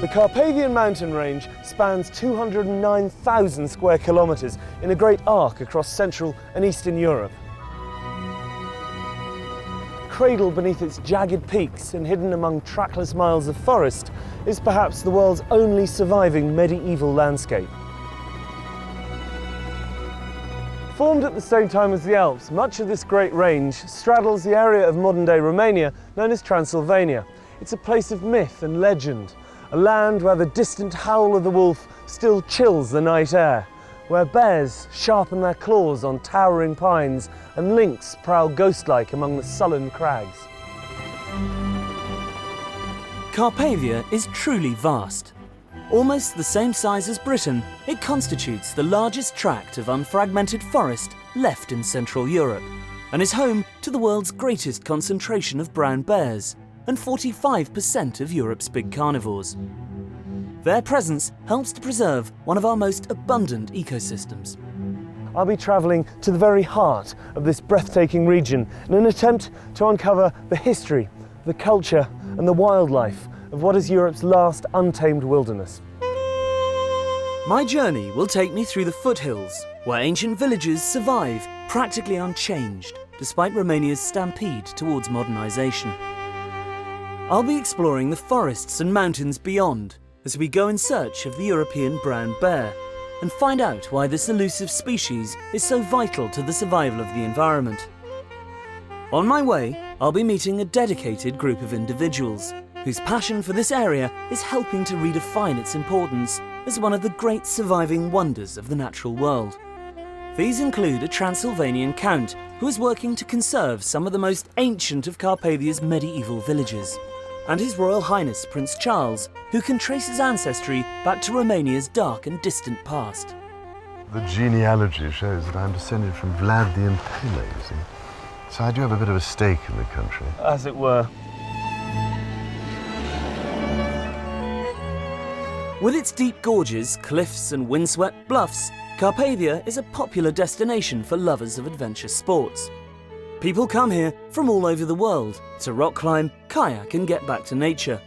The Carpathian mountain range spans 209,000 square kilometres in a great arc across Central and Eastern Europe. Cradled beneath its jagged peaks and hidden among trackless miles of forest is perhaps the world's only surviving medieval landscape. Formed at the same time as the Alps, much of this great range straddles the area of modern-day Romania known as Transylvania. It's a place of myth and legend, a land where the distant howl of the wolf still chills the night air, where bears sharpen their claws on towering pines and lynx prowl ghost-like among the sullen crags. Carpathia is truly vast. Almost the same size as Britain, it constitutes the largest tract of unfragmented forest left in Central Europe, and is home to the world's greatest concentration of brown bears and 45% of Europe's big carnivores. Their presence helps to preserve one of our most abundant ecosystems. I'll be travelling to the very heart of this breathtaking region in an attempt to uncover the history, the culture and the wildlife of what is Europe's last untamed wilderness. My journey will take me through the foothills, where ancient villages survive practically unchanged, despite Romania's stampede towards modernisation. I'll be exploring the forests and mountains beyond as we go in search of the European brown bear and find out why this elusive species is so vital to the survival of the environment. On my way, I'll be meeting a dedicated group of individuals whose passion for this area is helping to redefine its importance as one of the great surviving wonders of the natural world. These include a Transylvanian count who is working to conserve some of the most ancient of Carpathia's medieval villages, and His Royal Highness Prince Charles, who can trace his ancestry back to Romania's dark and distant past. The genealogy shows that I'm descended from Vlad the Impaler, you see. So I do have a bit of a stake in the country. As it were. With its deep gorges, cliffs and windswept bluffs, Carpathia is a popular destination for lovers of adventure sports. People come here from all over the world to rock climb, kayak and get back to nature.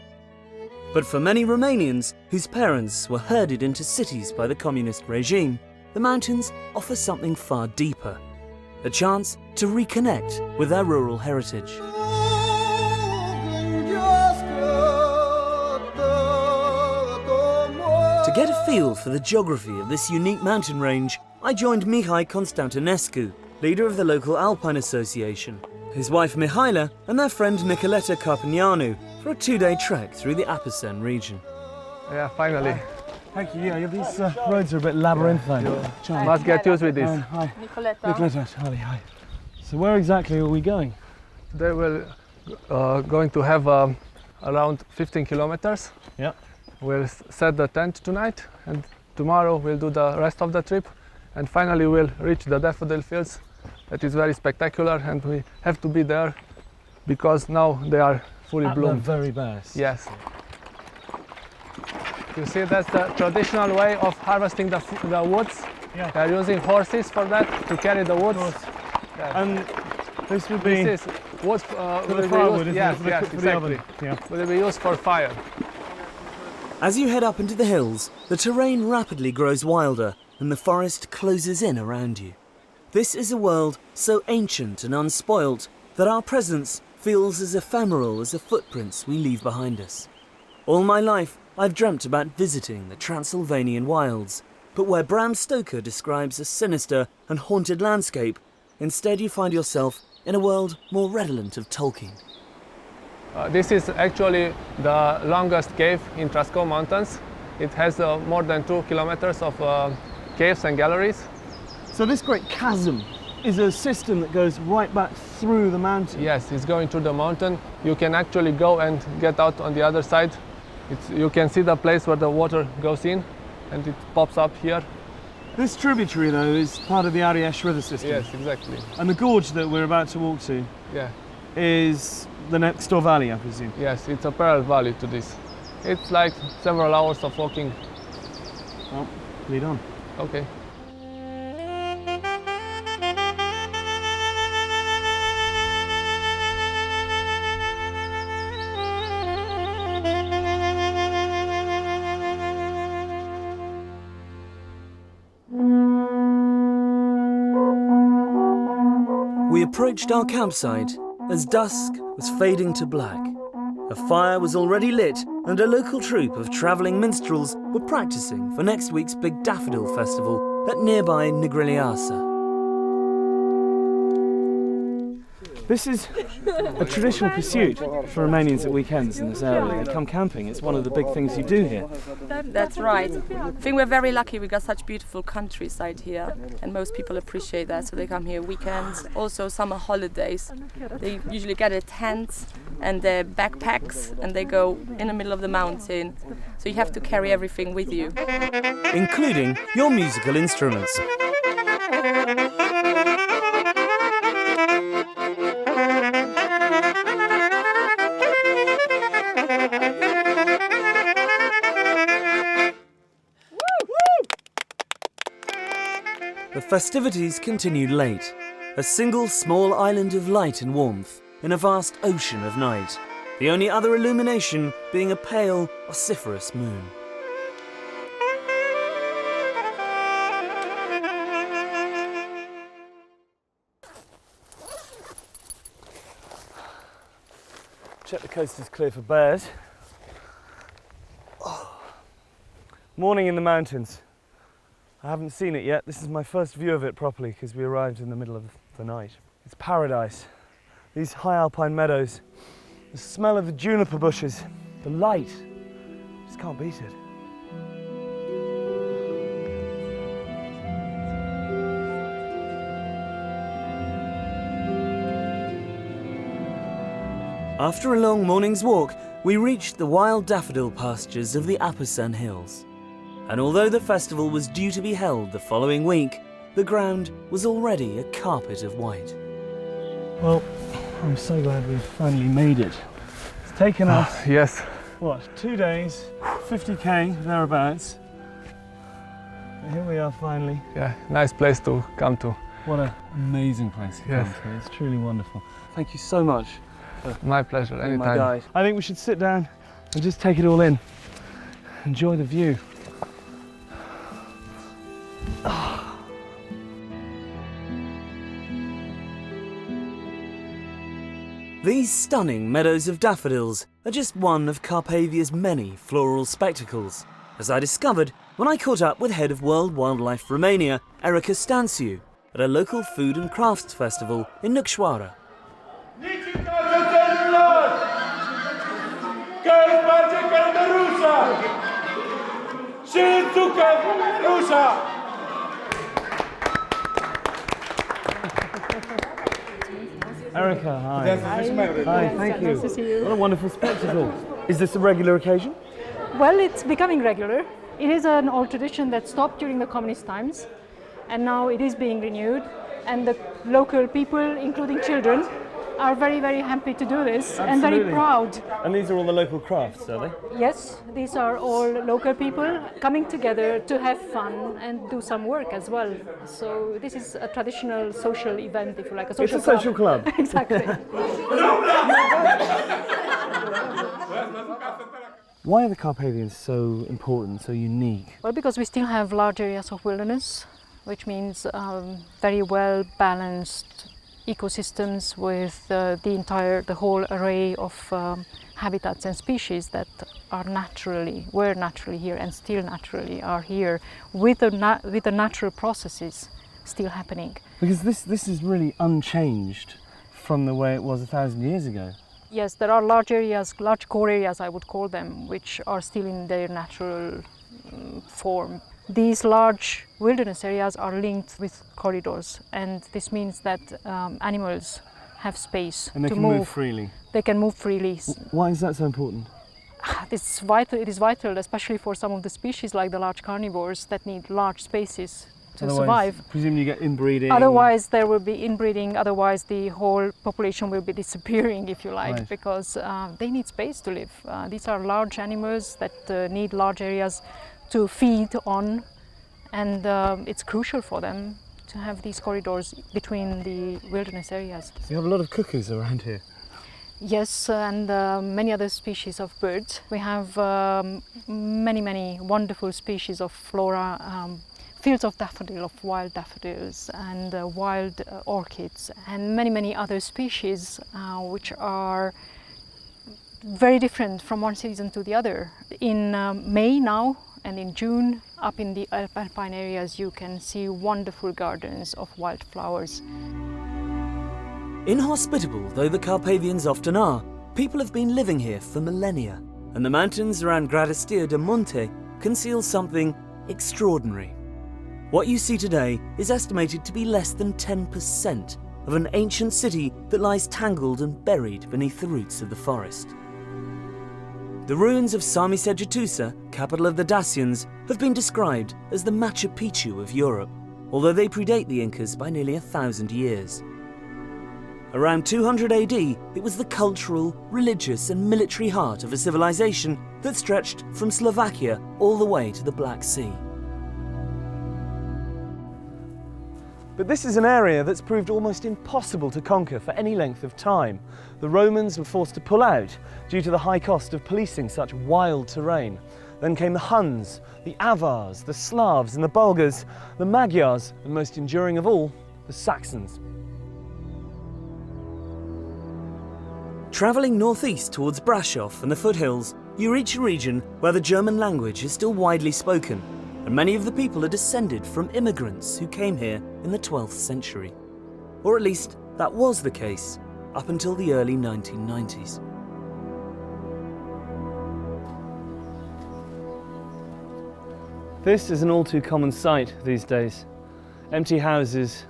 But for many Romanians whose parents were herded into cities by the communist regime, the mountains offer something far deeper, a chance to reconnect with their rural heritage. To get a feel for the geography of this unique mountain range, I joined Mihai Constantinescu, leader of the local Alpine Association, his wife Mihaela and their friend Nicoleta Carpinianu for a 2-day trek through the Apuseni region. Yeah, finally. Thank you. Yeah, these roads are a bit labyrinthine. You must get used with this. Hi. Nicoleta. Charlie, hi. So where exactly are we going? They will going to have around 15 kilometers. Yeah. We'll set the tent tonight, and tomorrow we'll do the rest of the trip, and finally we'll reach the daffodil fields. That is very spectacular, and we have to be there because now they are fully bloomed. They're very best. Yes. You see, that's the traditional way of harvesting the woods. Yeah. They're using horses for that, to carry the woods. Yeah. And this would be This is wood for will the be firewood, used, isn't yes, it? For the exactly. oven. Yeah. Will be used for fire. As you head up into the hills, the terrain rapidly grows wilder and the forest closes in around you. This is a world so ancient and unspoilt that our presence feels as ephemeral as the footprints we leave behind us. All my life, I've dreamt about visiting the Transylvanian wilds, but where Bram Stoker describes a sinister and haunted landscape, instead you find yourself in a world more redolent of Tolkien. This is actually the longest cave in Trascou Mountains. It has more than 2 kilometers of caves and galleries. So this great chasm is a system that goes right back through the mountain. Yes, it's going through the mountain. You can actually go and get out on the other side. You can see the place where the water goes in, and it pops up here. This tributary, though, is part of the Ariash river system. Yes, exactly. And the gorge that we're about to walk to is the next door valley, I presume. Yes, it's a parallel valley to this. It's like several hours of walking. Well, lead on. Okay. We approached our campsite as dusk was fading to black. A fire was already lit and a local troupe of travelling minstrels were practising for next week's big Daffodil festival at nearby Negrilliasa. This is a traditional pursuit for Romanians at weekends in this area. They come camping. It's one of the big things you do here. That's right. I think we're very lucky. We got such beautiful countryside here, and most people appreciate that. So they come here weekends, also summer holidays. They usually get a tent and their backpacks, and they go in the middle of the mountain. So you have to carry everything with you, including your musical instruments. The festivities continued late, a single small island of light and warmth in a vast ocean of night, the only other illumination being a pale, vociferous moon. Check the coast is clear for bears. Morning in the mountains. I haven't seen it yet. This is my first view of it properly because we arrived in the middle of the night. It's paradise. These high alpine meadows, the smell of the juniper bushes, the light, just can't beat it. After a long morning's walk, we reached the wild daffodil pastures of the Appersan Hills. And although the festival was due to be held the following week, the ground was already a carpet of white. Well, I'm so glad we've finally made it. It's taken us, Yes. what, 2 days, 50k, thereabouts. And here we are finally. Yeah, nice place to come to. What an amazing place to Yes. come to. It's truly wonderful. Thank you so much. My pleasure, Being my anytime. guide. I think we should sit down and just take it all in. Enjoy the view. These stunning meadows of daffodils are just one of Carpathia's many floral spectacles, as I discovered when I caught up with head of World Wildlife Romania, Erica Stanciu, at a local food and crafts festival in Nucșoara. Erica, hi. Hi, thank you. Nice to see you. What a wonderful spectacle. Is this a regular occasion? Well, it's becoming regular. It is an old tradition that stopped during the communist times, and now it is being renewed. And the local people, including children, are very, very happy to do this and very Absolutely. proud. And these are all the local crafts, are they? Yes, these are all local people coming together to have fun and do some work as well. So this is a traditional social event, if you like, a social It's a social club. Exactly. Why are the Carpathians so important, so unique? Well, because we still have large areas of wilderness, which means very well balanced ecosystems with the whole array of habitats and species that were naturally here and still naturally are here with the natural processes still happening. Because this is really unchanged from the way it was 1,000 years ago. Yes, there are large areas, large core areas I would call them, which are still in their natural form. These large wilderness areas are linked with corridors, and this means that animals have space And they to can move freely. They can move freely. Why is that so important? It's vital. It is vital, especially for some of the species like the large carnivores that need large spaces to survive. Presumably you get inbreeding. Otherwise, there will be inbreeding. Otherwise, the whole population will be disappearing, if you like, Right. because they need space to live. These are large animals that need large areas to feed on, and it's crucial for them to have these corridors between the wilderness areas. So you have a lot of cuckoos around here. Yes, and many other species of birds. We have many wonderful species of flora, fields of daffodil, of wild daffodils and wild orchids and many other species which are very different from one season to the other. In May now and in June, up in the alpine areas, you can see wonderful gardens of wildflowers. Inhospitable though the Carpathians often are, people have been living here for millennia, and the mountains around Gradistia de Monte conceal something extraordinary. What you see today is estimated to be less than 10% of an ancient city that lies tangled and buried beneath the roots of the forest. The ruins of Sarmisegetusa, capital of the Dacians, have been described as the Machu Picchu of Europe, although they predate the Incas by nearly 1,000 years. Around 200 AD, it was the cultural, religious and military heart of a civilization that stretched from Slovakia all the way to the Black Sea. But this is an area that's proved almost impossible to conquer for any length of time. The Romans were forced to pull out due to the high cost of policing such wild terrain. Then came the Huns, the Avars, the Slavs and the Bulgars, the Magyars, and most enduring of all, the Saxons. Travelling northeast towards Brasov and the foothills, you reach a region where the German language is still widely spoken, and many of the people are descended from immigrants who came here in the 12th century. Or at least, that was the case, up until the early 1990s. This is an all too common sight these days. Empty houses,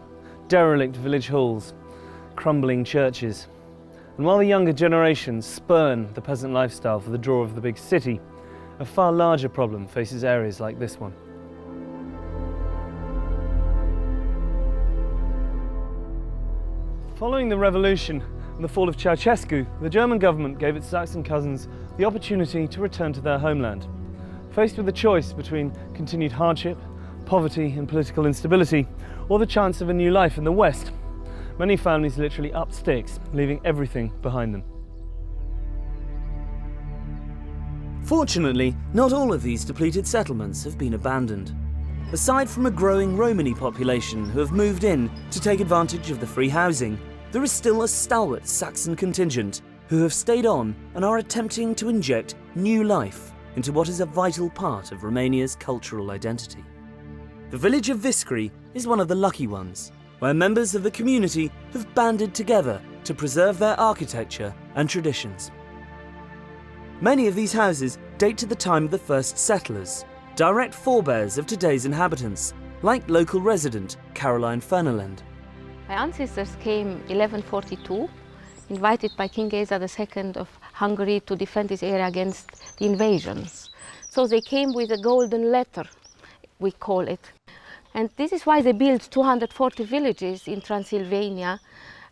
derelict village halls, crumbling churches. And while the younger generations spurn the peasant lifestyle for the draw of the big city, a far larger problem faces areas like this one. Following the revolution and the fall of Ceausescu, the German government gave its Saxon cousins the opportunity to return to their homeland. Faced with the choice between continued hardship, poverty and political instability, or the chance of a new life in the West, many families literally upped sticks, leaving everything behind them. Fortunately, not all of these depleted settlements have been abandoned. Aside from a growing Romani population who have moved in to take advantage of the free housing, there is still a stalwart Saxon contingent who have stayed on and are attempting to inject new life into what is a vital part of Romania's cultural identity. The village of Viscri is one of the lucky ones, where members of the community have banded together to preserve their architecture and traditions. Many of these houses date to the time of the first settlers, direct forebears of today's inhabitants, like local resident Caroline Fernelend. My ancestors came 1142, invited by King Geza II of Hungary to defend this area against the invasions. So they came with a golden letter, we call it. And this is why they built 240 villages in Transylvania,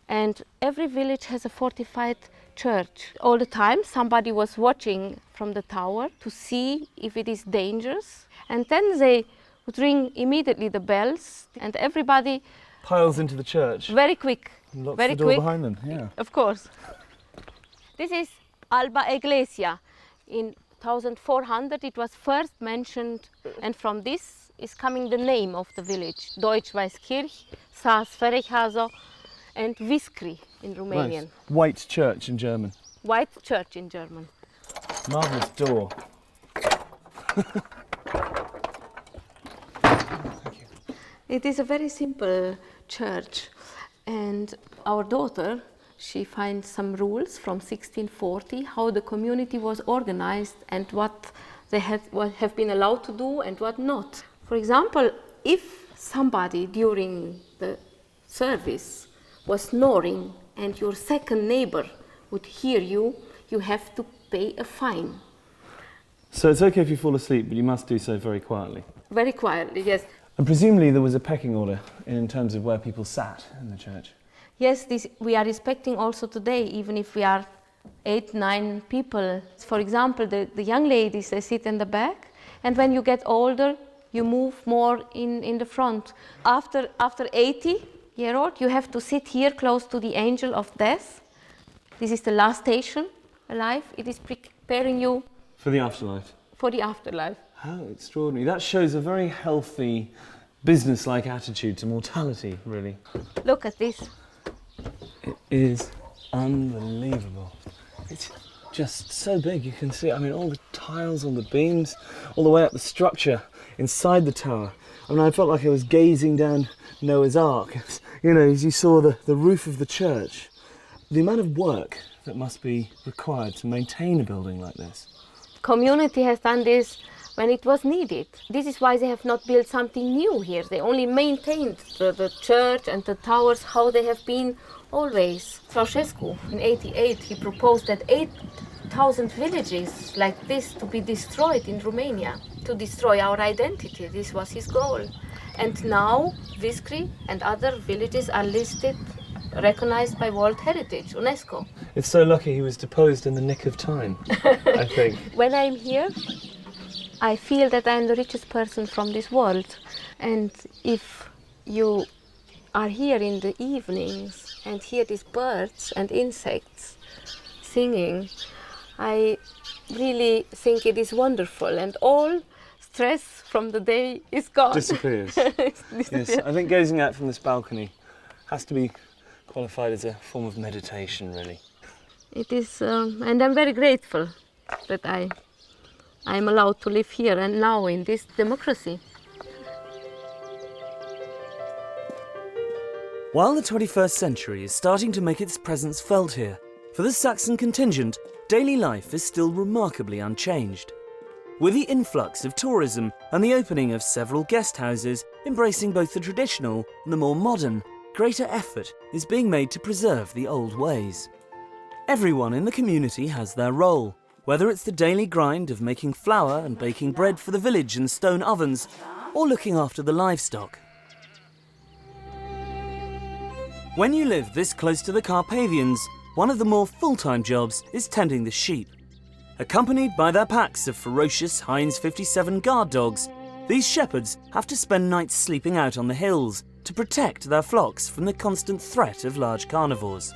and every village has a fortified church. All the time somebody was watching from the tower to see if it is dangerous, and then they would ring immediately the bells, and everybody Piles into the church. very quick, And locks very the door quick. behind them, yeah. Of course. This is Alba Iglesia. In 1400 it was first mentioned, and from this is coming the name of the village. Deutsch-Weißkirch, Saas-Ferechhazo and Viscri in Romanian. Nice. White church in German. White church in German. Marvellous door. It is a very simple church, and our daughter, she finds some rules from 1640, how the community was organized and what they have been allowed to do and what not. For example, if somebody during the service was snoring and your second neighbor would hear you, you have to pay a fine. So it's okay if you fall asleep, but you must do so very quietly. Very quietly, yes. And presumably there was a pecking order in terms of where people sat in the church. Yes, this we are respecting also today, even if we are 8, 9 people. For example, the young ladies, they sit in the back, and when you get older, you move more in the front. After 80-year-old, you have to sit here close to the angel of death. This is the last station alive. It is preparing you For the afterlife. for the afterlife. How extraordinary. That shows a very healthy business-like attitude to mortality, really. Look at this. It is unbelievable. It's just so big, you can see, I mean, all the tiles on the beams, all the way up the structure inside the tower. I mean, I felt like I was gazing down Noah's Ark, you know, as you saw the roof of the church. The amount of work that must be required to maintain a building like this. Community has done this when it was needed. This is why they have not built something new here. They only maintained the church and the towers how they have been always. Ceausescu in '88, he proposed that 8,000 villages like this to be destroyed in Romania, to destroy our identity. This was his goal. And now Viscri and other villages are listed, recognized by World Heritage, UNESCO. It's so lucky he was deposed in the nick of time, I think. When I'm here, I feel that I'm the richest person from this world. And if you are here in the evenings and hear these birds and insects singing, I really think it is wonderful, and all stress from the day is gone. Disappears. Yes, I think gazing out from this balcony has to be qualified as a form of meditation, really. It is, and I'm very grateful that I'm allowed to live here and now in this democracy. While the 21st century is starting to make its presence felt here, for the Saxon contingent, daily life is still remarkably unchanged. With the influx of tourism and the opening of several guest houses embracing both the traditional and the more modern, greater effort is being made to preserve the old ways. Everyone in the community has their role, whether it's the daily grind of making flour and baking bread for the village in stone ovens, or looking after the livestock. When you live this close to the Carpathians, one of the more full-time jobs is tending the sheep. Accompanied by their packs of ferocious Heinz 57 guard dogs, these shepherds have to spend nights sleeping out on the hills to protect their flocks from the constant threat of large carnivores.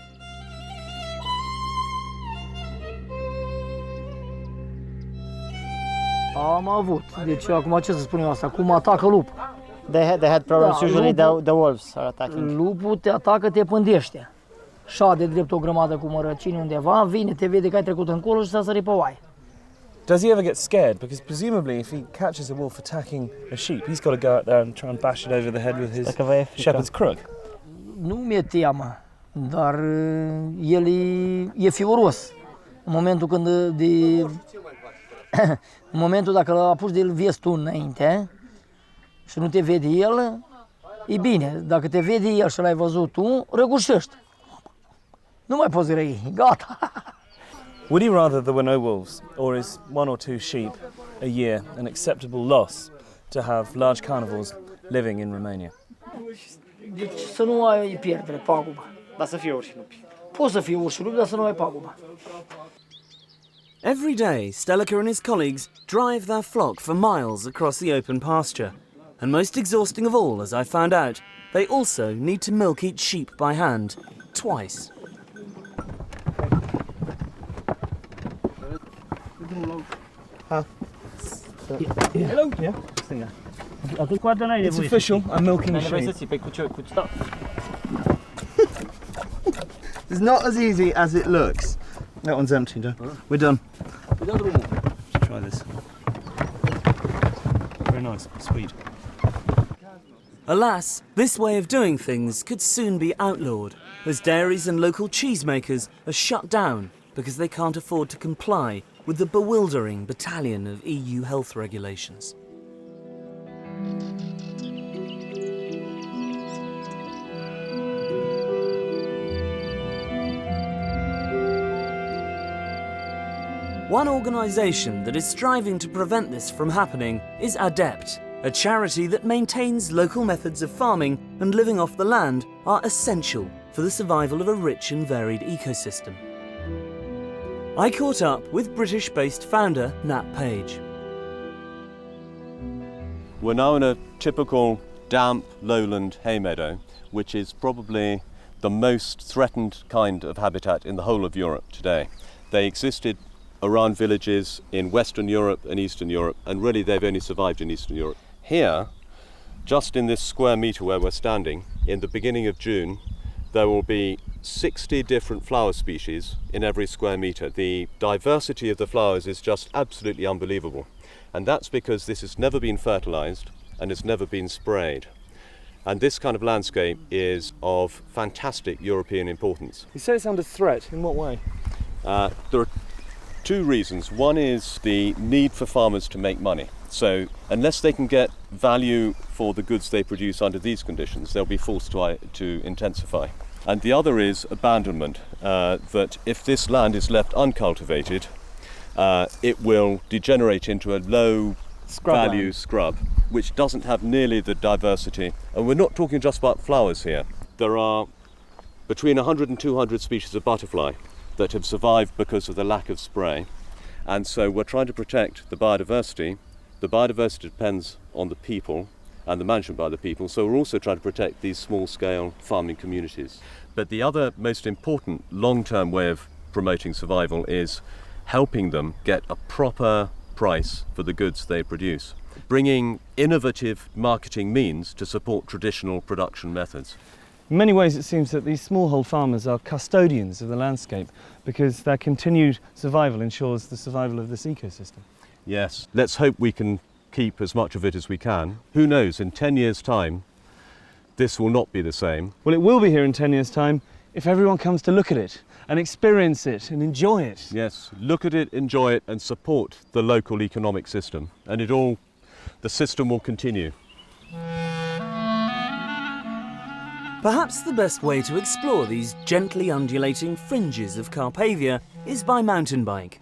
Am avut. Deci acum ce să spun eu asta? Cum atacă lupul? They had problems. Usually the wolves are attacking. Lupul te atacă, te pândește. Șade drept o grămadă cu mărăcini undeva, vine, te vede că ai trecut încolo și s-a sărit pe oaie. Does he ever get scared? Because presumably if he catches a wolf attacking a sheep, he's got to go out there and try and bash it over the head with his shepherd's crook. Nu mi-e teamă, dar el e fioros. În momentul când în momentul dacă îl apuci de el vezi tu înainte și nu te vede el, e bine. Dacă te vede el și l-ai văzut tu, răgușești. Nu mai poți răi, gata. Would he rather there were no wolves, or is 1 or 2 sheep a year an acceptable loss to have large carnivores living in Romania? Deci să nu ai pierdere, pagubă. Dar să fie urși lupi. Poți să fie urși lupi, dar să nu ai pagubă. Every day, Stelika and his colleagues drive their flock for miles across the open pasture. And most exhausting of all, as I found out, they also need to milk each sheep by hand, twice. Hello? Yeah? It's official, I'm milking sheep. It's not as easy as it looks. That one's empty, though. We're done. Let's try this. Very nice, sweet. Alas, this way of doing things could soon be outlawed, as dairies and local cheesemakers are shut down because they can't afford to comply with the bewildering battalion of EU health regulations. One organisation that is striving to prevent this from happening is Adept, a charity that maintains local methods of farming and living off the land are essential for the survival of a rich and varied ecosystem. I caught up with British-based founder Nat Page. We're now in a typical damp lowland hay meadow, which is probably the most threatened kind of habitat in the whole of Europe today. They existed around villages in Western Europe and Eastern Europe, and really they've only survived in Eastern Europe. Here, just in this square metre where we're standing, in the beginning of June, there will be 60 different flower species in every square metre. The diversity of the flowers is just absolutely unbelievable. And that's because this has never been fertilised and has never been sprayed. And this kind of landscape is of fantastic European importance. You say it's under threat. In what way? There are two reasons. One is the need for farmers to make money. So unless they can get value for the goods they produce under these conditions, they'll be forced to intensify. And the other is abandonment, that if this land is left uncultivated, it will degenerate into a low value scrub, which doesn't have nearly the diversity. And we're not talking just about flowers here. There are between 100 and 200 species of butterfly that have survived because of the lack of spray. And so we're trying to protect the biodiversity. The biodiversity depends on the people and the management by the people, so we're also trying to protect these small-scale farming communities. But the other most important long-term way of promoting survival is helping them get a proper price for the goods they produce, bringing innovative marketing means to support traditional production methods. In many ways it seems that these smallhold farmers are custodians of the landscape because their continued survival ensures the survival of this ecosystem. Yes, let's hope we can keep as much of it as we can. Who knows, in 10 years' time, this will not be the same. Well, it will be here in 10 years' time if everyone comes to look at it and experience it and enjoy it. Yes, look at it, enjoy it, and support the local economic system. And the system will continue. Perhaps the best way to explore these gently undulating fringes of Carpathia is by mountain bike.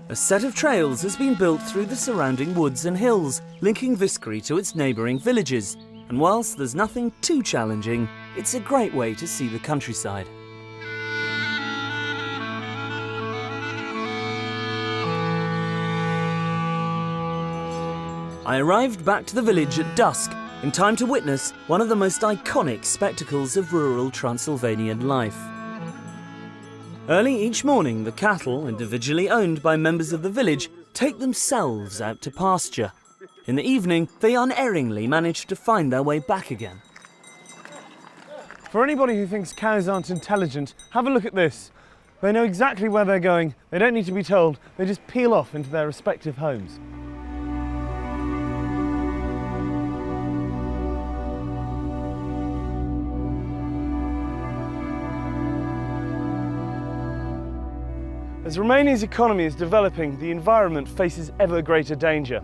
A set of trails has been built through the surrounding woods and hills, linking Viskri to its neighbouring villages, and whilst there's nothing too challenging, it's a great way to see the countryside. I arrived back to the village at dusk, in time to witness one of the most iconic spectacles of rural Transylvanian life. Early each morning, the cattle, individually owned by members of the village, take themselves out to pasture. In the evening, they unerringly manage to find their way back again. For anybody who thinks cows aren't intelligent, have a look at this. They know exactly where they're going, they don't need to be told, they just peel off into their respective homes. As Romania's economy is developing, the environment faces ever greater danger.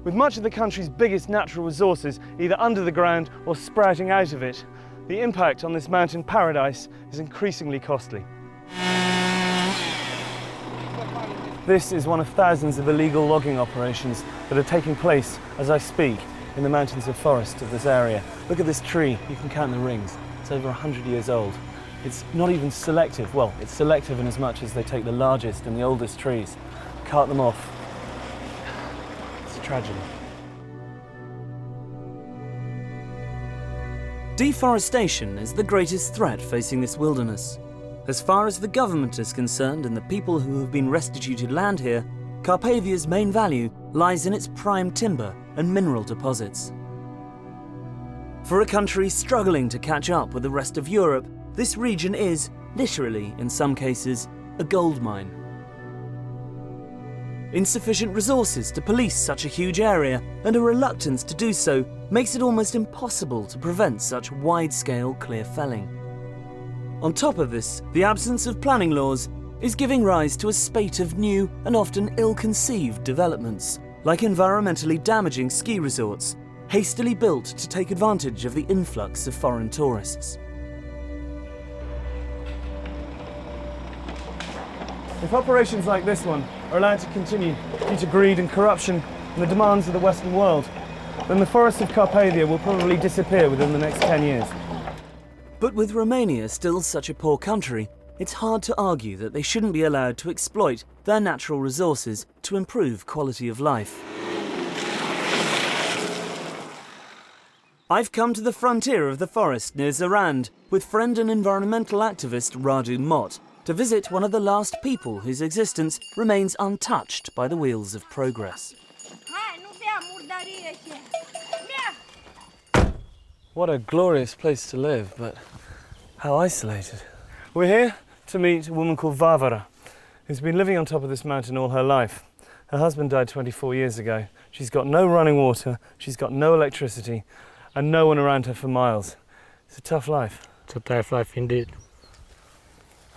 With much of the country's biggest natural resources either under the ground or sprouting out of it, the impact on this mountain paradise is increasingly costly. This is one of thousands of illegal logging operations that are taking place as I speak in the mountains of forest of this area. Look at this tree, you can count the rings. It's over 100 years old. It's not even selective. Well, it's selective in as much as they take the largest and the oldest trees, cart them off. It's a tragedy. Deforestation is the greatest threat facing this wilderness. As far as the government is concerned and the people who have been restituted land here, Carpathia's main value lies in its prime timber and mineral deposits. For a country struggling to catch up with the rest of Europe, this region is, literally in some cases, a gold mine. Insufficient resources to police such a huge area and a reluctance to do so makes it almost impossible to prevent such wide-scale clear felling. On top of this, the absence of planning laws is giving rise to a spate of new and often ill-conceived developments, like environmentally damaging ski resorts, hastily built to take advantage of the influx of foreign tourists. If operations like this one are allowed to continue due to greed and corruption and the demands of the Western world, then the forests of Carpathia will probably disappear within the next 10 years. But with Romania still such a poor country, it's hard to argue that they shouldn't be allowed to exploit their natural resources to improve quality of life. I've come to the frontier of the forest near Zarand with friend and environmental activist Radu Mott to visit one of the last people whose existence remains untouched by the wheels of progress. What a glorious place to live, but how isolated. We're here to meet a woman called Varvara, who's been living on top of this mountain all her life. Her husband died 24 years ago. She's got no running water, she's got no electricity, and no one around her for miles. It's a tough life. It's a tough life indeed.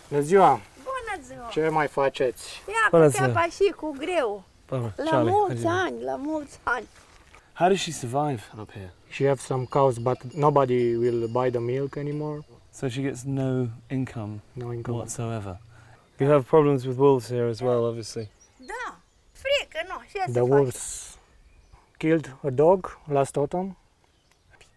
Bună ziua! Bună ziua! Ce mai faceți? Ia, treaba și cu greu. La Charlie, mulți ani, la mulți ani. how does she survive up here? She have some cows, but nobody will buy the milk anymore. So she gets no income, No income. whatsoever. You have problems with wolves here as well, obviously. Da, frică, nu, ce să The faci? wolves killed a dog last autumn.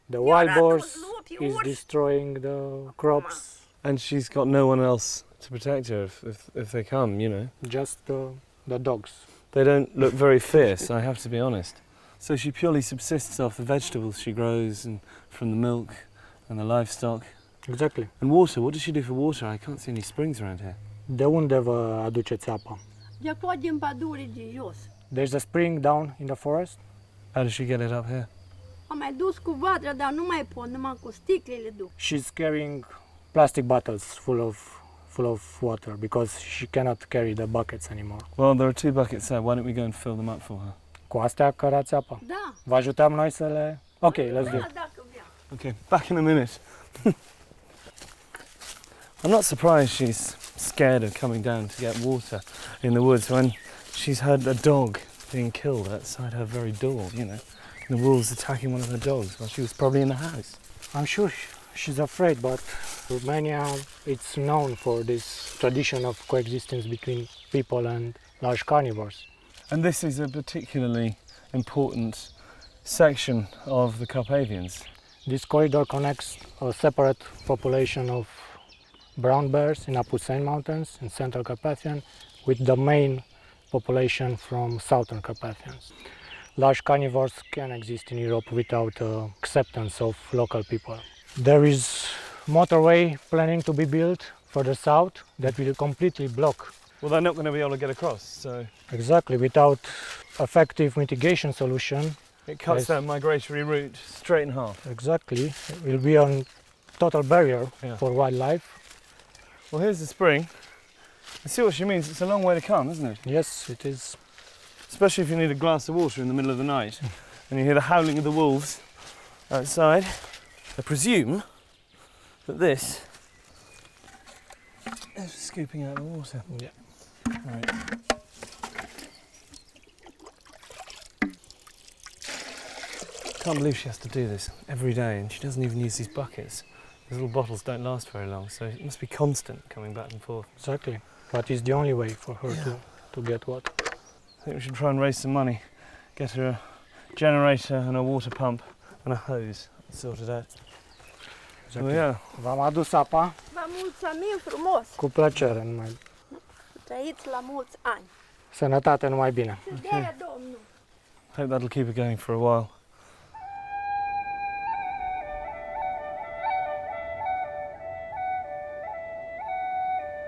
The I-au wild adus boars lupi, is urși. destroying the crops. And she's got no one else to protect her if they come, you know. Just the dogs. They don't look very fierce, I have to be honest. So she purely subsists off the vegetables she grows and from the milk and the livestock. Exactly. And water, what does she do for water? I can't see any springs around here. De unde vă aduceți apa? De acolo din pădure de jos. There's a spring down in the forest. How does she get it up here? Am mai dus cu vatra, dar nu mai pot, numai cu sticlele duc. She's carrying plastic bottles full of water because she cannot carry the buckets anymore. Well, there are 2 buckets there. Why don't we go and fill them up for her? Cu astea cărați apa. Da. Vă ajutăm noi să le... Ok, let's do Da, it. dacă vrea. Okay, back in a minute. I'm not surprised she's scared of coming down to get water in the woods when she's had a dog being killed outside her very door, you know. The wolves attacking one of her dogs while she was probably in the house. I'm sure she's afraid, but Romania, it's known for this tradition of coexistence between people and large carnivores. And this is a particularly important section of the Carpathians. This corridor connects a separate population of brown bears in Apuseni Mountains in central Carpathian with the main population from southern Carpathians. Large carnivores can exist in Europe without acceptance of local people. There is motorway planning to be built further south that will completely block. Well, they're not going to be able to get across, so... Exactly, without effective mitigation solution. It cuts their migratory route straight in half. Exactly, it will be a total barrier for wildlife. Well, here's the spring. I see what she means. It's a long way to come, isn't it? Yes, it is. Especially if you need a glass of water in the middle of the night and you hear the howling of the wolves outside. I presume that this is scooping out the water. Yeah. Right. Can't believe she has to do this every day, and she doesn't even use these buckets. These little bottles don't last very long, so it must be constant coming back and forth. Exactly, but it's the only way for her to get water. I think we should try and raise some money, get her a generator and a water pump and a hose sorted out. Exactly. So, yeah. V-am adus apa Vă mulțumim frumos. cu plăcere, numai Trăiți la mulți ani. sănătate, numai bine. De-aia, Domnul. Hope that'll keep her going for a while.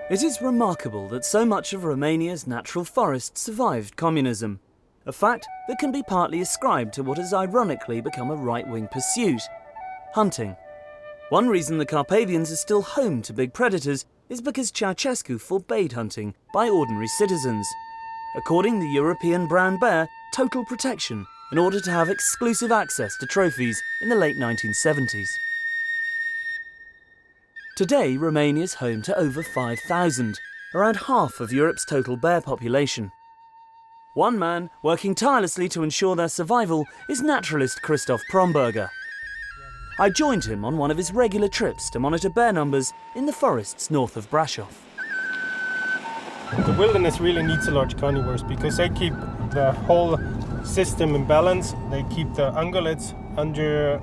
It is remarkable that so much of Romania's natural forests survived communism, a fact that can be partly ascribed to what has ironically become a right-wing pursuit: hunting. One reason the Carpathians are still home to big predators is because Ceausescu forbade hunting by ordinary citizens, according the European brown bear total protection in order to have exclusive access to trophies in the late 1970s. Today, Romania is home to over 5,000, around half of Europe's total bear population. One man working tirelessly to ensure their survival is naturalist Christoph Promberger. I joined him on one of his regular trips to monitor bear numbers in the forests north of Brasov. The wilderness really needs the large carnivores because they keep the whole system in balance. They keep the ungulates under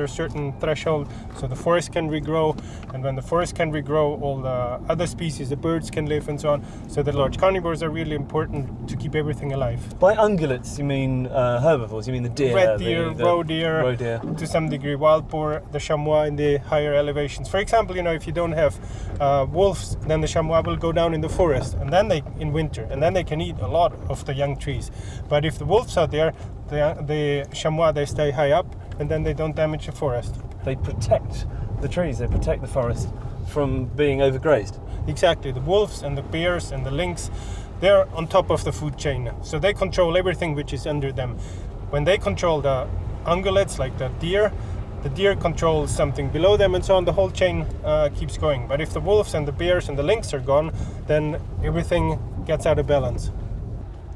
a certain threshold, so the forest can regrow, and when the forest can regrow, all the other species, the birds, can live and so on. So the large carnivores are really important to keep everything alive. By ungulates, you mean herbivores? You mean the deer? Red deer, the roe deer, to some degree wild boar, the chamois in the higher elevations. For example, if you don't have wolves, then the chamois will go down in the forest, and then in winter, and then they can eat a lot of the young trees. But if the wolves are there, the chamois, they stay high up, and then they don't damage the forest. They protect the trees, they protect the forest from being overgrazed. Exactly, the wolves and the bears and the lynx, they're on top of the food chain, so they control everything which is under them. When they control the ungulates, like the deer controls something below them, and so on. The whole chain keeps going. But if the wolves and the bears and the lynx are gone, then everything gets out of balance.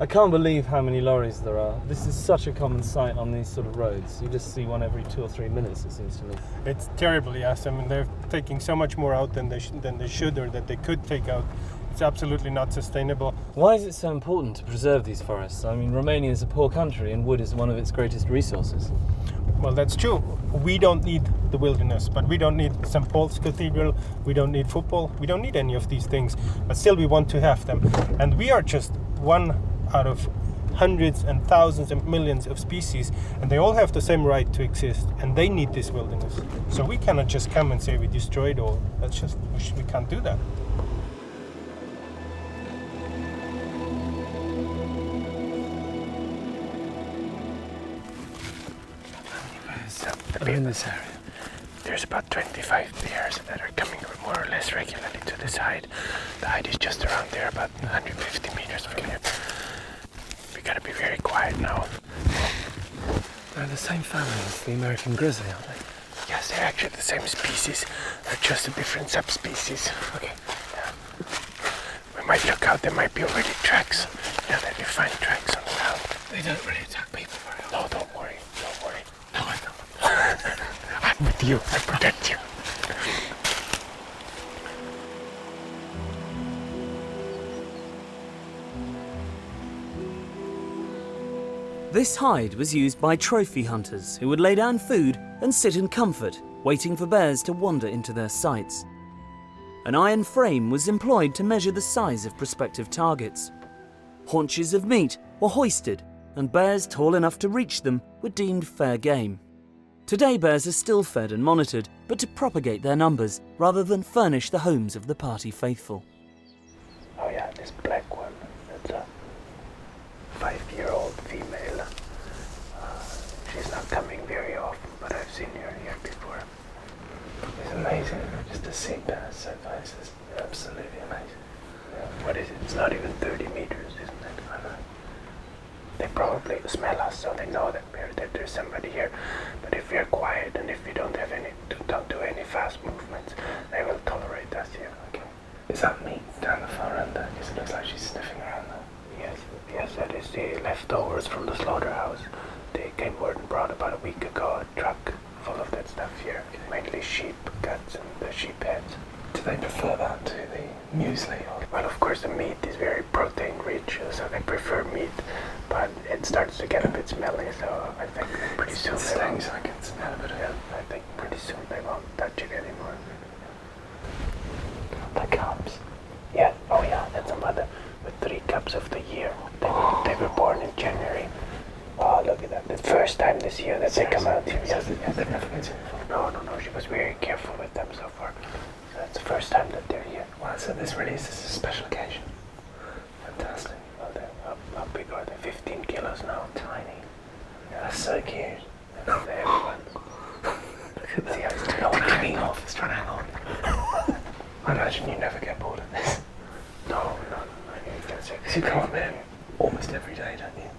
I can't believe how many lorries there are. This is such a common sight on these sort of roads. You just see one every 2 or 3 minutes, it seems to me. It's terrible, yes. I mean, they're taking so much more out than they should, or that they could take out. It's absolutely not sustainable. Why is it so important to preserve these forests? I mean, Romania is a poor country and wood is one of its greatest resources. Well, that's true. We don't need the wilderness, but we don't need St. Paul's Cathedral, we don't need football, we don't need any of these things, but still we want to have them. And we are just one out of hundreds and thousands and millions of species, and they all have the same right to exist, and they need this wilderness. So we cannot just come and say we destroyed all. That's just, we can't do that. In this area, there's about 25 bears that are coming more or less regularly to the side. The height is just around there, about 150 meters from here. We gotta be very quiet now. They're the same family as the American grizzly, aren't they? Yes, they're actually the same species. They're just a different subspecies. Okay. Yeah. We might look out, there might be already tracks. Yeah, that we find tracks on the ground. They don't really attack people very often. No, don't worry, don't worry. No, I don't. I'm with you, I protect you. This hide was used by trophy hunters who would lay down food and sit in comfort, waiting for bears to wander into their sights. An iron frame was employed to measure the size of prospective targets. Haunches of meat were hoisted, and bears tall enough to reach them were deemed fair game. Today bears are still fed and monitored, but to propagate their numbers rather than furnish the homes of the party faithful. Oh yeah, this black one, that's a 5-year-old female. She's not coming very often, but I've seen her here before. It's amazing, just to see bears so close, it's absolutely amazing. Yeah. What is it? It's not even 30 meters, isn't it? I know. They probably smell us, so they know that there's somebody here. But if we're quiet and if we don't do any fast movements, they will tolerate us here. Okay. Is that meat down the far end there? Because it looks like she's sniffing around there. Yes, that is the leftovers from the slaughterhouse. They came word and brought about a week ago a truck full of that stuff here. Mainly sheep guts and the sheep heads. Do they prefer that to the muesli? Well, of course, the meat is very protein rich, so they prefer meat, but it starts to get a bit smelly, so I think pretty soon it stings, I can smell a bit of it. Yeah, I think pretty soon they won't touch it anymore. The cubs. Yeah, oh yeah, that's a mother with 3 cubs of the year. They were born in January. Oh, look at that. The first time this year that they come out here. Yes, they've never been seen before. No, she was very careful with them so far. So it's the first time that they're here. Wow, so this really is a special occasion. Fantastic. Well, how big are they? 15 kilos now. Tiny. Yeah, that's so cute. They're everyone. Look at that. See how he's hanging off. He's trying to hang on. I imagine you never get bored of this. No. Because you come in almost every day, don't you?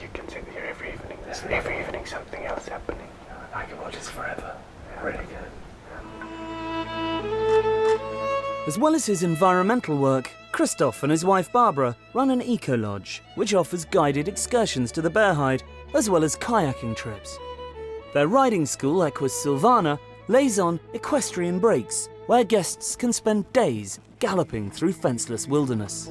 You can sit here every evening. There's every evening something else happening. I can watch this forever. Yeah. Really good. As well as his environmental work, Christoph and his wife Barbara run an eco-lodge, which offers guided excursions to the bear hide, as well as kayaking trips. Their riding school, Equus Silvana, lays on equestrian breaks, where guests can spend days galloping through fenceless wilderness.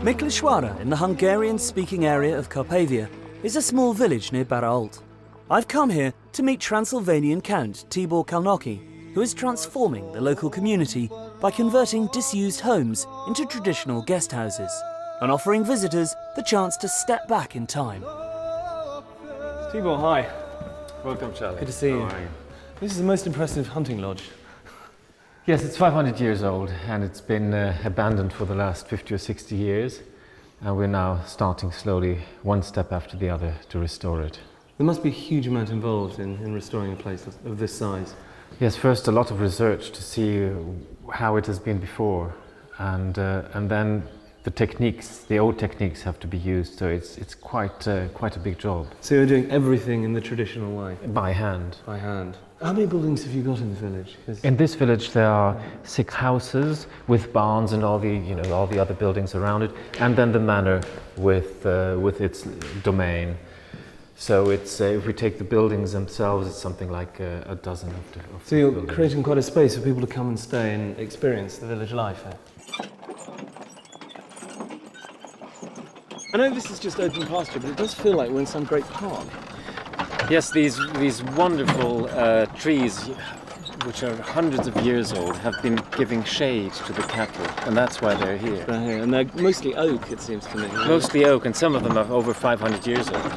Miklișoara, in the Hungarian-speaking area of Carpathia, is a small village near Barault. I've come here to meet Transylvanian Count Tibor Kalnoki, who is transforming the local community by converting disused homes into traditional guest houses and offering visitors the chance to step back in time. Tibor, hi. Welcome, Charlie. Good to see you. This is the most impressive hunting lodge. Yes, it's 500 years old and it's been abandoned for the last 50 or 60 years. and we're now starting slowly, one step after the other, to restore it. There must be a huge amount involved in restoring a place of this size. Yes, first a lot of research to see how it has been before, and then the techniques, the old techniques, have to be used. So it's quite a big job. So you're doing everything in the traditional way? By hand. By hand. How many buildings have you got in the village? In this village there are 6 houses with barns and all the other buildings around it, and then the manor with its domain. So it's if we take the buildings themselves, it's something like a dozen of So you're buildings. creating quite a space for people to come and stay and experience the village life here. I know this is just open pasture, but it does feel like we're in some great park. Yes, these wonderful trees, which are hundreds of years old, have been giving shade to the cattle, and that's why they're here. They're here, and they're mostly oak, it seems to me. Mostly oak, and some of them are over 500 years old.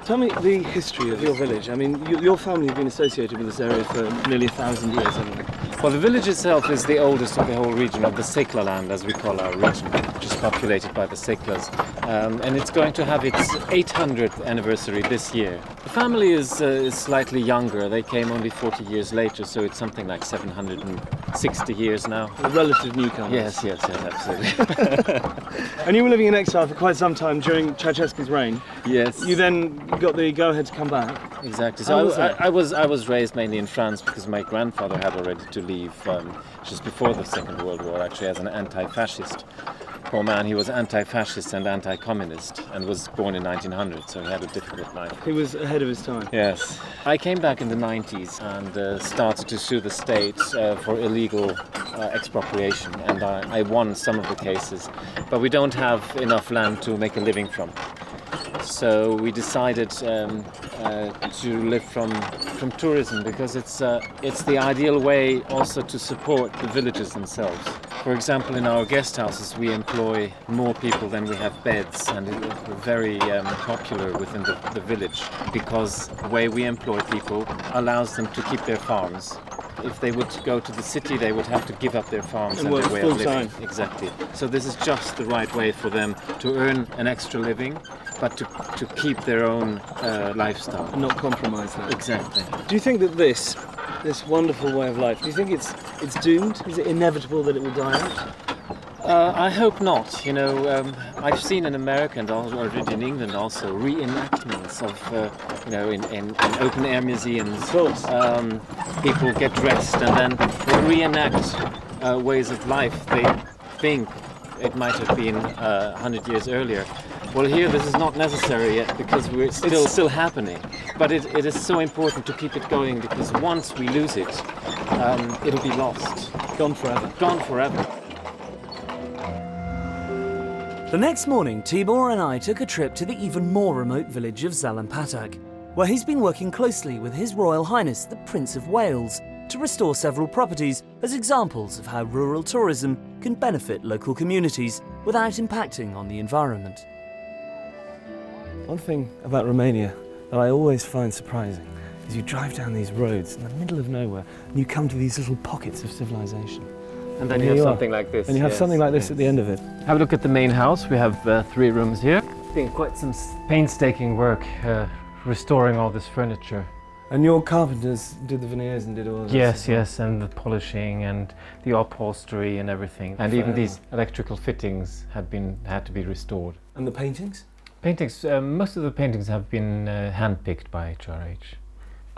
Tell me the history of your village. I mean, your family have been associated with this area for nearly 1,000 years, haven't they? Well, the village itself is the oldest of the whole region, of the Sekla land, as we call our region, which is populated by the Seklas. And it's going to have its 800th anniversary this year. The family is slightly younger. They came only 40 years later, so it's something like 760 years now. A relative newcomer. Yes, absolutely. And you were living in exile for quite some time during Ceausescu's reign. Yes. You then got the go-ahead to come back. Exactly. How So was that? I was raised mainly in France because my grandfather had already to leave just before the Second World War, actually, as an anti-fascist. Poor man, he was anti-fascist and anti-communist and was born in 1900, so he had a difficult life. He was ahead of his time. Yes. I came back in the 90s and started to sue the state for illegal expropriation, and I won some of the cases, but we don't have enough land to make a living from. So we decided to live from tourism, because it's the ideal way also to support the villagers themselves. For example, in our guest houses we employ more people than we have beds, and we're very popular within the village, because the way we employ people allows them to keep their farms. If they would go to the city, they would have to give up their farms and their way of living. Exactly. So this is just the right way for them to earn an extra living, but to keep their own lifestyle. And not compromise that. Exactly. Do you think that this wonderful way of life, do you think it's doomed? Is it inevitable that it will die out? I hope not. You know, I've seen in America and already in England also reenactments of, in open air museums. Of course. People get dressed and then reenact ways of life they think it might have been 100 years earlier. Well, here this is not necessary yet, because it's still happening. But it is so important to keep it going, because once we lose it, it'll be lost. Gone forever. Gone forever. The next morning, Tibor and I took a trip to the even more remote village of Zalampatak, where he's been working closely with His Royal Highness the Prince of Wales to restore several properties as examples of how rural tourism can benefit local communities without impacting on the environment. One thing about Romania that I always find surprising is you drive down these roads in the middle of nowhere and you come to these little pockets of civilization. And then you have something like this. And you have something like this at the end of it. Have a look at the main house. We have 3 rooms here. Been quite some painstaking work restoring all this furniture. And your carpenters did the veneers and did all of this? Yes, and the polishing and the upholstery and everything. And even these electrical fittings had to be restored. And the paintings? Paintings, most of the paintings have been hand-picked by HRH.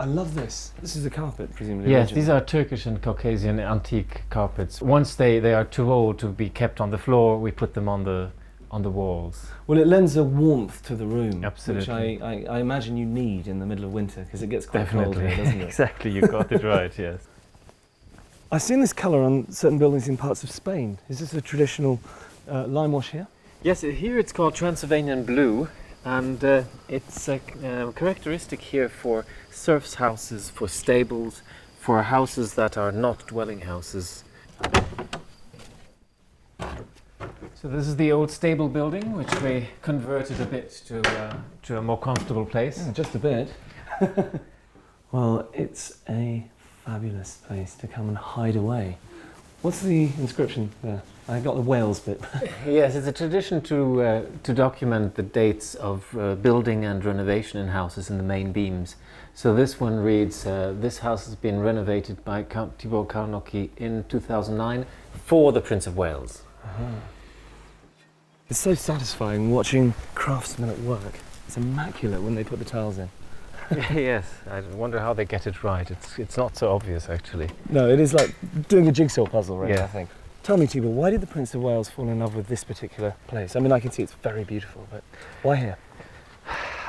I love this. This is a carpet, presumably. Yes, these are Turkish and Caucasian antique carpets. Once they are too old to be kept on the floor, we put them on the walls. Well, it lends a warmth to the room. Absolutely. Which I imagine you need in the middle of winter, because it gets quite cold here, doesn't it? Exactly, you got it right, yes. I've seen this colour on certain buildings in parts of Spain. Is this a traditional lime wash here? Yes, here it's called Transylvanian blue, and it's characteristic here for serfs' houses, for stables, for houses that are not dwelling houses. So this is the old stable building, which we converted a bit to a more comfortable place. Yeah, just a bit. Well, it's a fabulous place to come and hide away What's the inscription there? I got the Wales bit. Yes, it's a tradition to document the dates of building and renovation in houses in the main beams. So this one reads, this house has been renovated by Count Tibor Karnocki in 2009 for the Prince of Wales. It's so satisfying watching craftsmen at work. It's immaculate when they put the tiles in. Yes, I wonder how they get it right. It's not so obvious, actually. No, it is like doing a jigsaw puzzle, really, Yeah. I think. Tell me, Tibor, why did the Prince of Wales fall in love with this particular place? I mean, I can see it's very beautiful, but why here?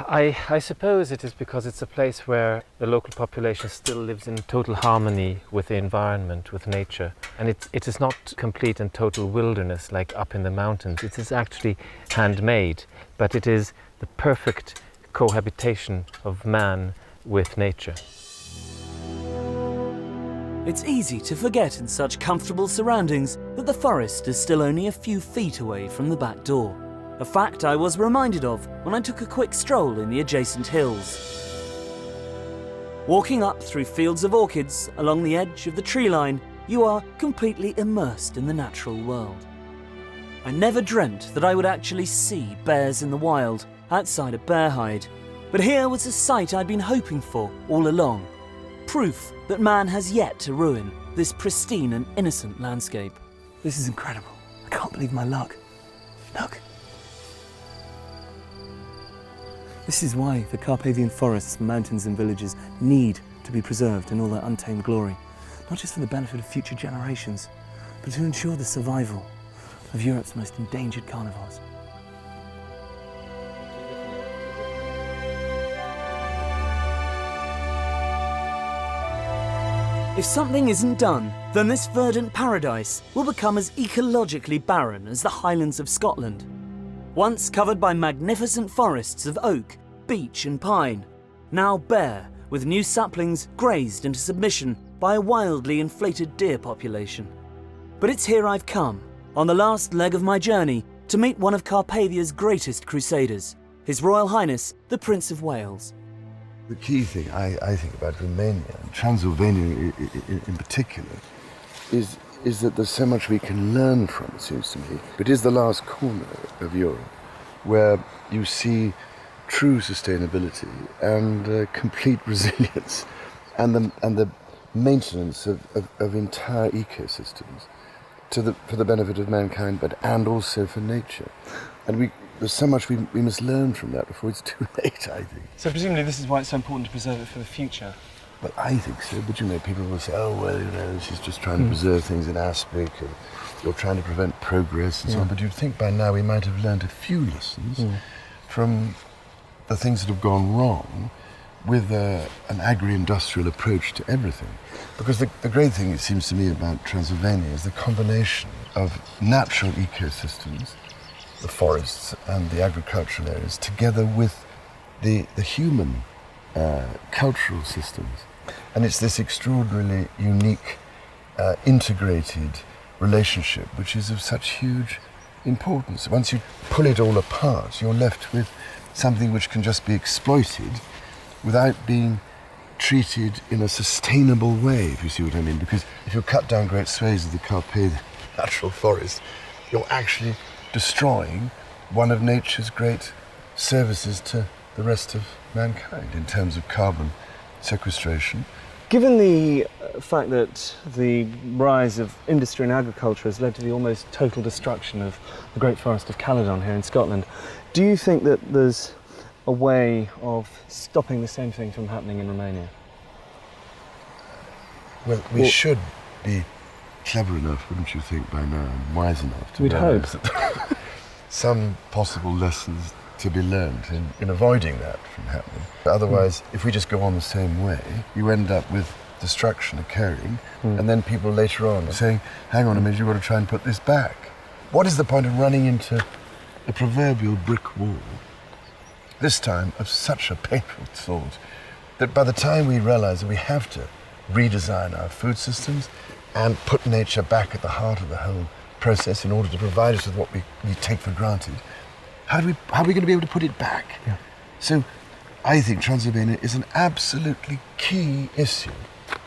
I suppose it is because it's a place where the local population still lives in total harmony with the environment, with nature. And it is not complete and total wilderness like up in the mountains. It is actually handmade, but it is the perfect cohabitation of man with nature. It's easy to forget in such comfortable surroundings that the forest is still only a few feet away from the back door. A fact I was reminded of when I took a quick stroll in the adjacent hills. Walking up through fields of orchids along the edge of the tree line, you are completely immersed in the natural world. I never dreamt that I would actually see bears in the wild outside of Bearhide, but here was a sight I'd been hoping for all along. Proof that man has yet to ruin this pristine and innocent landscape. This is incredible. I can't believe my luck. Look. This is why the Carpathian forests, mountains and villages need to be preserved in all their untamed glory. Not just for the benefit of future generations, but to ensure the survival of Europe's most endangered carnivores. If something isn't done, then this verdant paradise will become as ecologically barren as the Highlands of Scotland. Once covered by magnificent forests of oak, beech and pine, now bare with new saplings grazed into submission by a wildly inflated deer population. But it's here I've come, on the last leg of my journey, to meet one of Carpathia's greatest crusaders, His Royal Highness, the Prince of Wales. The key thing I think about Romania, and Transylvania in particular, is that there's so much we can learn from, it seems to me. It is the last corner of Europe where you see true sustainability and complete resilience and the maintenance of entire ecosystems for the benefit of mankind, and also for nature. And there's so much we must learn from that before it's too late, I think. So presumably this is why it's so important to preserve it for the future. Well, I think so, but people will say, oh, well, she's just trying to preserve things in aspic, and you're trying to prevent progress and so on. But you'd think by now we might have learned a few lessons from the things that have gone wrong with an agri-industrial approach to everything. Because the great thing, it seems to me, about Transylvania is the combination of natural ecosystems, the forests and the agricultural areas, together with the human cultural systems. And it's this extraordinarily unique, integrated relationship which is of such huge importance. Once you pull it all apart, you're left with something which can just be exploited without being treated in a sustainable way, if you see what I mean. Because if you cut down great swathes of the Carpathian natural forest, you're actually destroying one of nature's great services to the rest of mankind in terms of carbon sequestration. Given the fact that the rise of industry and agriculture has led to the almost total destruction of the Great Forest of Caledon here in Scotland, do you think that there's a way of stopping the same thing from happening in Romania? Well, we should be clever enough, wouldn't you think, by now, and wise enough to We'd hope. some possible lessons to be learned in avoiding that from happening. But otherwise, if we just go on the same way, you end up with destruction occurring, and then people later on are saying, hang on a minute, you've got to try and put this back. What is the point of running into a proverbial brick wall, this time of such a painful sort, that by the time we realise that we have to redesign our food systems and put nature back at the heart of the whole process in order to provide us with what we take for granted, how are we going to be able to put it back? Yeah. So I think Transylvania is an absolutely key issue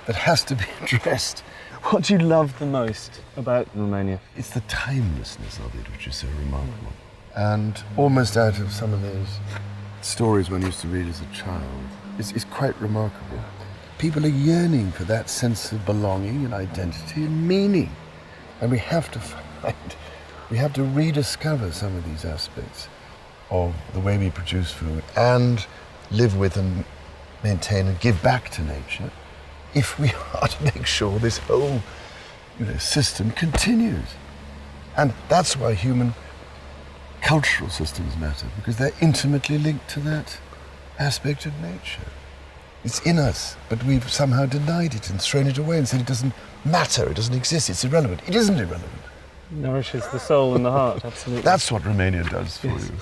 that has to be addressed. What do you love the most about Romania? It's the timelessness of it which is so remarkable. And almost out of some of those stories one used to read as a child, it's quite remarkable. People are yearning for that sense of belonging and identity and meaning. And we have to rediscover some of these aspects of the way we produce food and live with and maintain and give back to nature if we are to make sure this whole system continues. And that's why human cultural systems matter, because they're intimately linked to that aspect of nature. It's in us, but we've somehow denied it and thrown it away and said it doesn't matter, it doesn't exist, it's irrelevant. It isn't irrelevant. Nourishes the soul and the heart, absolutely. That's what Romania does for you.